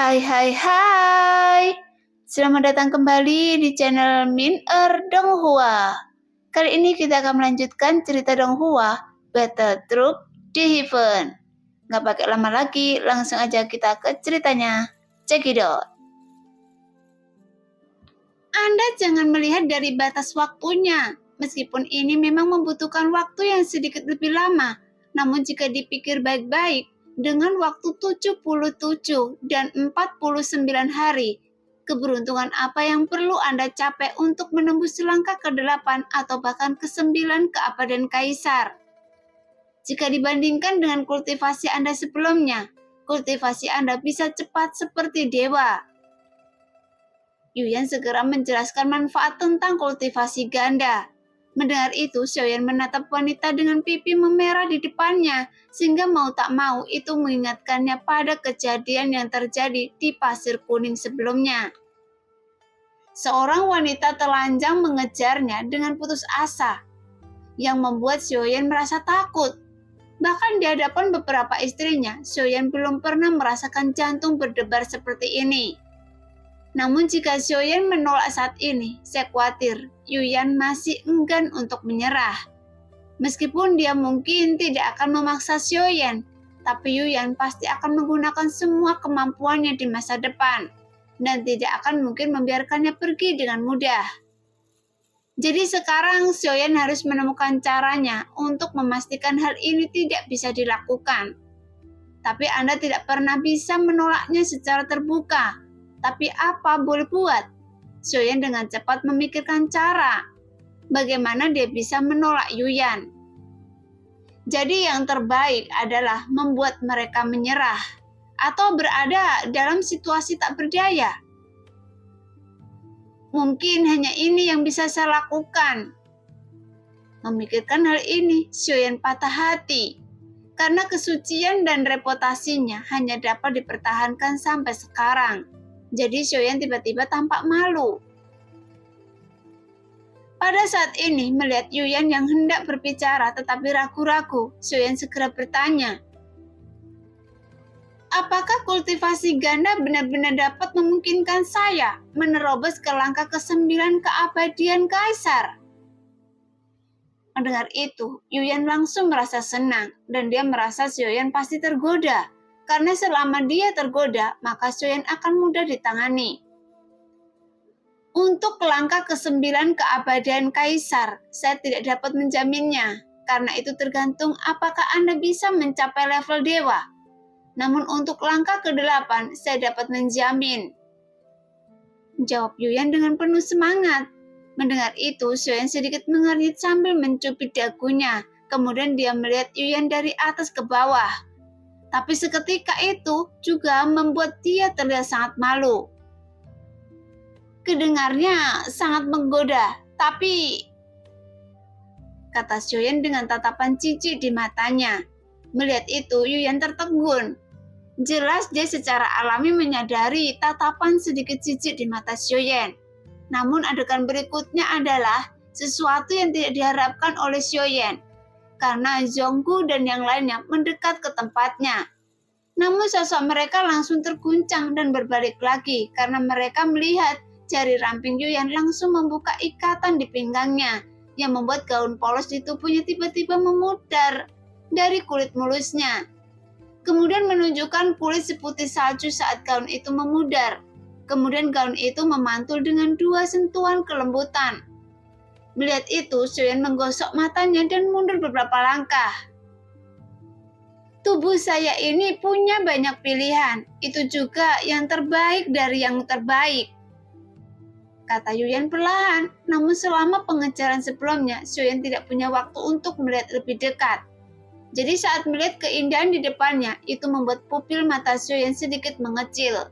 Hai hai hai. Selamat datang kembali di channel Min Donghua. Kali ini kita akan melanjutkan cerita Donghua, Battle Troop di Heaven. Nggak pakai lama lagi, langsung aja kita ke ceritanya. Check it out. Anda jangan melihat dari batas waktunya. Meskipun ini memang membutuhkan waktu yang sedikit lebih lama, namun jika dipikir baik-baik, dengan waktu 77 dan 49 hari, keberuntungan apa yang perlu Anda capai untuk menembus selangkah ke-8 atau bahkan ke-9 keabadian Kaisar? Jika dibandingkan dengan kultivasi Anda sebelumnya, kultivasi Anda bisa cepat seperti dewa. Yuyan segera menjelaskan manfaat tentang kultivasi ganda. Mendengar itu, Xiaoyan menatap wanita dengan pipi memerah di depannya, sehingga mau tak mau itu mengingatkannya pada kejadian yang terjadi di pasir kuning sebelumnya. Seorang wanita telanjang mengejarnya dengan putus asa, yang membuat Xiaoyan merasa takut. Bahkan di hadapan beberapa istrinya, Xiaoyan belum pernah merasakan jantung berdebar seperti ini. Namun jika Xiaoyan menolak saat ini, saya khawatir Yuyan masih enggan untuk menyerah. Meskipun dia mungkin tidak akan memaksa Xiaoyan, tapi Yuyan pasti akan menggunakan semua kemampuannya di masa depan, dan tidak akan mungkin membiarkannya pergi dengan mudah. Jadi sekarang Xiaoyan harus menemukan caranya untuk memastikan hal ini tidak bisa dilakukan. Tapi Anda tidak pernah bisa menolaknya secara terbuka. Tapi apa boleh buat? Xiaoyan dengan cepat memikirkan cara bagaimana dia bisa menolak Yuyan. Jadi yang terbaik adalah membuat mereka menyerah atau berada dalam situasi tak berdaya. Mungkin hanya ini yang bisa saya lakukan. Memikirkan hal ini, Xiaoyan patah hati. Karena kesucian dan reputasinya hanya dapat dipertahankan sampai sekarang. Jadi Xiaoyan tiba-tiba tampak malu. Pada saat ini, melihat Yuyan yang hendak berbicara tetapi ragu-ragu, Xiaoyan segera bertanya, apakah kultivasi ganda benar-benar dapat memungkinkan saya menerobos ke langkah ke-9 keabadian Kaisar? Mendengar itu, Yuyan langsung merasa senang dan dia merasa Xiaoyan pasti tergoda. Karena selama dia tergoda, maka Xiaoyan akan mudah ditangani. Untuk langkah ke-9 keabadian Kaisar, saya tidak dapat menjaminnya, karena itu tergantung apakah Anda bisa mencapai level dewa. Namun untuk langkah ke-8, saya dapat menjamin. Jawab Yuyan dengan penuh semangat. Mendengar itu, Xiaoyan sedikit mengernyit sambil mencubit dagunya. Kemudian dia melihat Yuyan dari atas ke bawah. Tapi seketika itu juga membuat dia terlihat sangat malu. Kedengarnya sangat menggoda, tapi kata Xiaoyan dengan tatapan jijik di matanya. Melihat itu, Yuyan tertegun. Jelas dia secara alami menyadari tatapan sedikit jijik di mata Xiaoyan. Namun adegan berikutnya adalah sesuatu yang tidak diharapkan oleh Xiaoyan. Karena Zhonggu dan yang lainnya mendekat ke tempatnya. Namun sosok mereka langsung terguncang dan berbalik lagi karena mereka melihat jari ramping Yuyan langsung membuka ikatan di pinggangnya yang membuat gaun polos di tubuhnya tiba-tiba memudar dari kulit mulusnya. Kemudian menunjukkan kulit seputih salju saat gaun itu memudar. Kemudian gaun itu memantul dengan 2 sentuhan kelembutan. Melihat itu, Xiaoyan menggosok matanya dan mundur beberapa langkah. Tubuh saya ini punya banyak pilihan, itu juga yang terbaik dari yang terbaik. Kata Yuyan perlahan, namun selama pengejaran sebelumnya, Xiaoyan tidak punya waktu untuk melihat lebih dekat. Jadi saat melihat keindahan di depannya, itu membuat pupil mata Xiaoyan sedikit mengecil.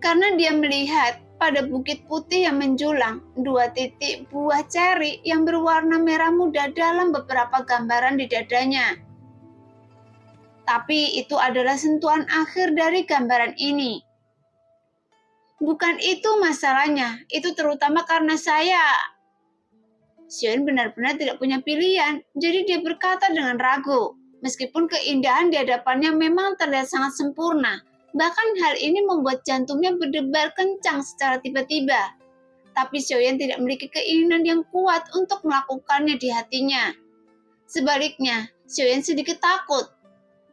Karena dia melihat pada bukit putih yang menjulang, 2 titik buah ceri yang berwarna merah muda dalam beberapa gambaran di dadanya. Tapi itu adalah sentuhan akhir dari gambaran ini. Bukan itu masalahnya, itu terutama karena saya. Xiaoyan benar-benar tidak punya pilihan, jadi dia berkata dengan ragu. Meskipun keindahan di hadapannya memang terlihat sangat sempurna, Bahkan hal ini membuat jantungnya berdebar kencang secara tiba-tiba. Tapi Xiaoyan tidak memiliki keinginan yang kuat untuk melakukannya di hatinya. Sebaliknya, Xiaoyan sedikit takut.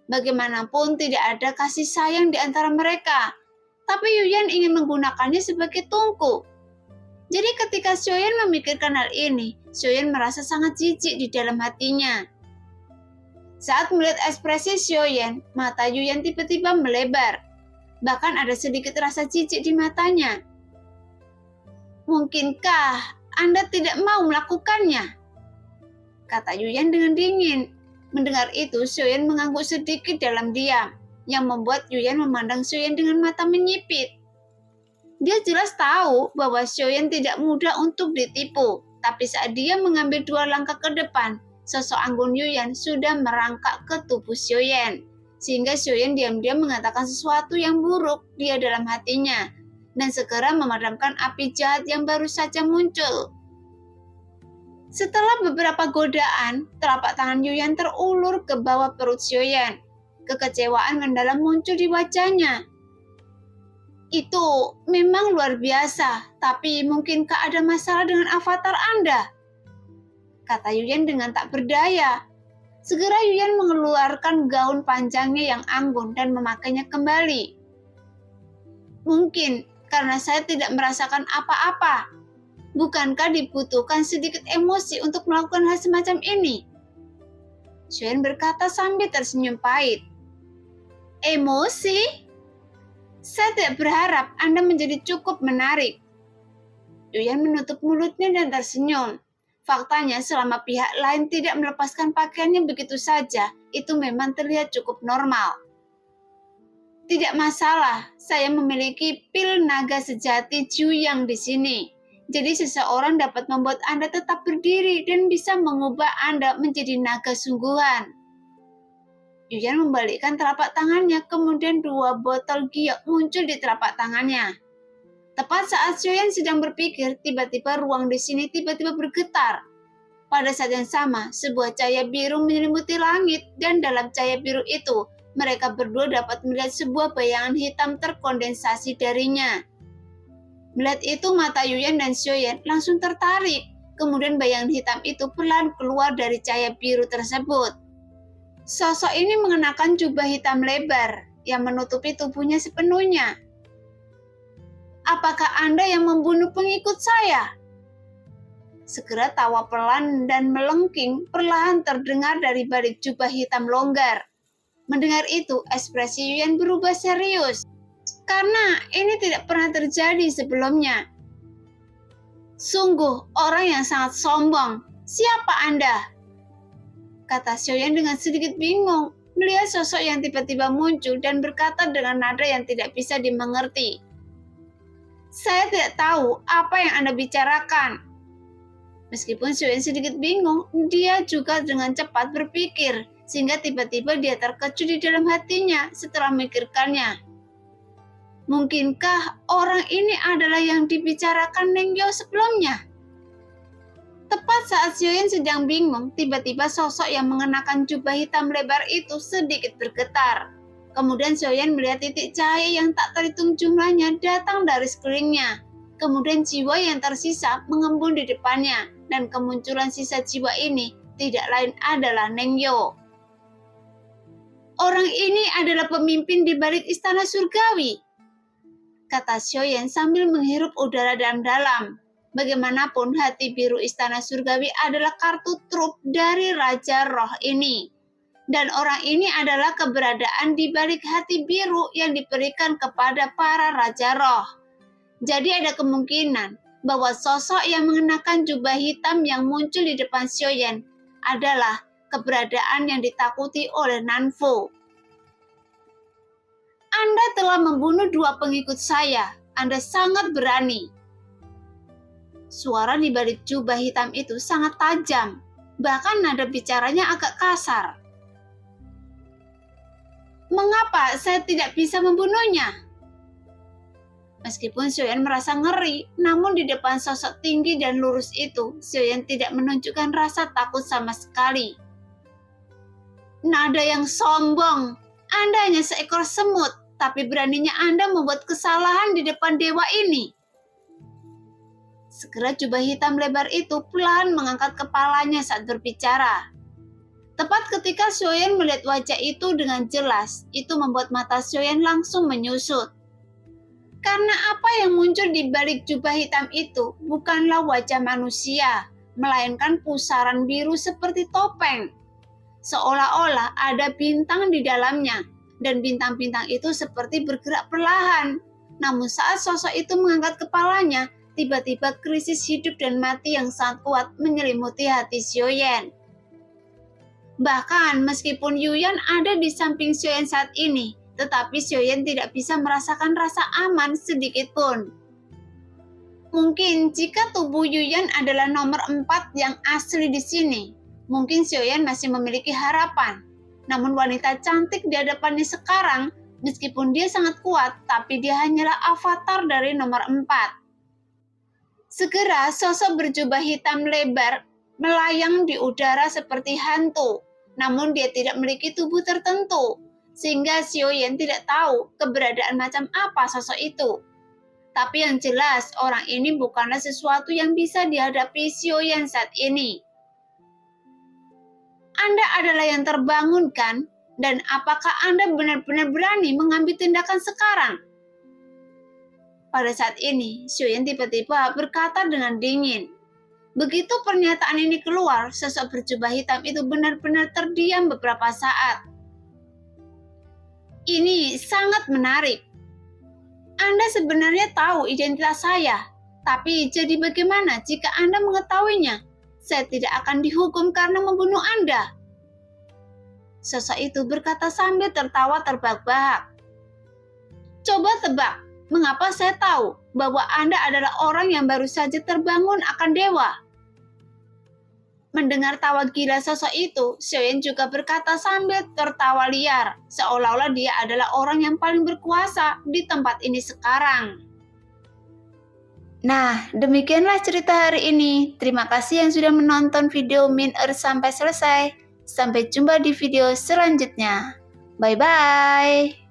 Bagaimanapun tidak ada kasih sayang di antara mereka. Tapi Yuyan ingin menggunakannya sebagai tungku. Jadi ketika Xiaoyan memikirkan hal ini, Xiaoyan merasa sangat jijik di dalam hatinya. Saat melihat ekspresi Xiaoyan, mata Yuyan tiba-tiba melebar. Bahkan ada sedikit rasa jijik di matanya. Mungkinkah Anda tidak mau melakukannya? Kata Yuyan dengan dingin. Mendengar itu, Xiaoyan mengangguk sedikit dalam diam, yang membuat Yuyan memandang Xiaoyan dengan mata menyipit. Dia jelas tahu bahwa Xiaoyan tidak mudah untuk ditipu, tapi saat dia mengambil 2 langkah ke depan, sosok anggun Yuyan sudah merangkak ke tubuh Xiaoyan, sehingga Xiaoyan diam-diam mengatakan sesuatu yang buruk dia dalam hatinya, dan segera memadamkan api jahat yang baru saja muncul. Setelah beberapa godaan, telapak tangan Yuyan terulur ke bawah perut Xiaoyan. Kekecewaan mendalam muncul di wajahnya. Itu memang luar biasa, tapi mungkinkah ada masalah dengan avatar Anda? Kata Yuyan dengan tak berdaya. Segera Yuyan mengeluarkan gaun panjangnya yang anggun dan memakainya kembali. Mungkin karena saya tidak merasakan apa-apa. Bukankah dibutuhkan sedikit emosi untuk melakukan hal semacam ini? Xiaoyan berkata sambil tersenyum pahit. Emosi? Saya tidak berharap Anda menjadi cukup menarik. Yuyan menutup mulutnya dan tersenyum. Faktanya selama pihak lain tidak melepaskan pakaiannya begitu saja, itu memang terlihat cukup normal. Tidak masalah, saya memiliki pil naga sejati Juyang di sini. Jadi seseorang dapat membuat Anda tetap berdiri dan bisa mengubah Anda menjadi naga sungguhan. Yuyan membalikkan telapak tangannya, kemudian 2 botol giok muncul di telapak tangannya. Tepat saat Xiaoyan sedang berpikir, tiba-tiba ruang di sini tiba-tiba bergetar. Pada saat yang sama, sebuah cahaya biru menyelimuti langit, dan dalam cahaya biru itu, mereka berdua dapat melihat sebuah bayangan hitam terkondensasi darinya. Melihat itu, mata Yuyan dan Xiaoyan langsung tertarik. Kemudian bayangan hitam itu pelan keluar dari cahaya biru tersebut. Sosok ini mengenakan jubah hitam lebar yang menutupi tubuhnya sepenuhnya. Apakah Anda yang membunuh pengikut saya? Segera tawa pelan dan melengking perlahan terdengar dari balik jubah hitam longgar. Mendengar itu, ekspresi Yuyan berubah serius. Karena ini tidak pernah terjadi sebelumnya. Sungguh orang yang sangat sombong. Siapa Anda? Kata Xiaoyan dengan sedikit bingung, melihat sosok yang tiba-tiba muncul dan berkata dengan nada yang tidak bisa dimengerti. Saya tidak tahu apa yang Anda bicarakan. Meskipun Xiaoyan sedikit bingung, dia juga dengan cepat berpikir, sehingga tiba-tiba dia terkejut di dalam hatinya setelah memikirkannya. Mungkinkah orang ini adalah yang dibicarakan Neng Yo sebelumnya? Tepat saat Xiaoyan sedang bingung, tiba-tiba sosok yang mengenakan jubah hitam lebar itu sedikit bergetar. Kemudian Xiaoyan melihat titik cahaya yang tak terhitung jumlahnya datang dari sekelilingnya. Kemudian jiwa yang tersisa mengembun di depannya, dan kemunculan sisa jiwa ini tidak lain adalah Neng Yo. Orang ini adalah pemimpin di balik istana surgawi, kata Xiaoyan sambil menghirup udara dalam-dalam. Bagaimanapun hati biru istana surgawi adalah kartu truf dari Raja Roh ini. Dan orang ini adalah keberadaan di balik hati biru yang diberikan kepada para Raja Roh. Jadi ada kemungkinan bahwa sosok yang mengenakan jubah hitam yang muncul di depan Xiaoyan adalah keberadaan yang ditakuti oleh Nanfu. Anda telah membunuh 2 pengikut saya. Anda sangat berani. Suara di balik jubah hitam itu sangat tajam, bahkan nada bicaranya agak kasar. Mengapa saya tidak bisa membunuhnya? Meskipun Xiaoyan merasa ngeri, namun di depan sosok tinggi dan lurus itu, Xiaoyan tidak menunjukkan rasa takut sama sekali. Nada yang sombong, Anda hanya seekor semut, tapi beraninya Anda membuat kesalahan di depan dewa ini." Segera jubah hitam lebar itu pelan mengangkat kepalanya saat berbicara. Tepat ketika Xiaoyan melihat wajah itu dengan jelas, itu membuat mata Xiaoyan langsung menyusut. Karena apa yang muncul di balik jubah hitam itu bukanlah wajah manusia, melainkan pusaran biru seperti topeng. Seolah-olah ada bintang di dalamnya, dan bintang-bintang itu seperti bergerak perlahan. Namun saat sosok itu mengangkat kepalanya, tiba-tiba krisis hidup dan mati yang sangat kuat menyelimuti hati Xiaoyan. Bahkan meskipun Yuyan ada di samping Xiaoyan saat ini, tetapi Xiaoyan tidak bisa merasakan rasa aman sedikit pun. Mungkin jika tubuh Yuyan adalah nomor 4 yang asli di sini, mungkin Xiaoyan masih memiliki harapan. Namun wanita cantik di hadapannya sekarang, meskipun dia sangat kuat, tapi dia hanyalah avatar dari nomor 4. Segera sosok berjubah hitam lebar melayang di udara seperti hantu, namun dia tidak memiliki tubuh tertentu, sehingga Xiaoyan tidak tahu keberadaan macam apa sosok itu. Tapi yang jelas, orang ini bukanlah sesuatu yang bisa dihadapi Xiaoyan saat ini. Anda adalah yang terbangun, kan? Dan apakah Anda benar-benar berani mengambil tindakan sekarang? Pada saat ini, Xiaoyan tiba-tiba berkata dengan dingin. Begitu pernyataan ini keluar, sosok berjubah hitam itu benar-benar terdiam beberapa saat. Ini sangat menarik. Anda sebenarnya tahu identitas saya, tapi jadi bagaimana jika Anda mengetahuinya? Saya tidak akan dihukum karena membunuh Anda. Sosok itu berkata sambil tertawa terbahak-bahak. Coba tebak, mengapa saya tahu bahwa Anda adalah orang yang baru saja terbangun akan dewa? Mendengar tawa gila sosok itu, Xiaoyan juga berkata sambil tertawa liar, seolah-olah dia adalah orang yang paling berkuasa di tempat ini sekarang. Nah, demikianlah cerita hari ini. Terima kasih yang sudah menonton video Min Earth sampai selesai. Sampai jumpa di video selanjutnya. Bye-bye.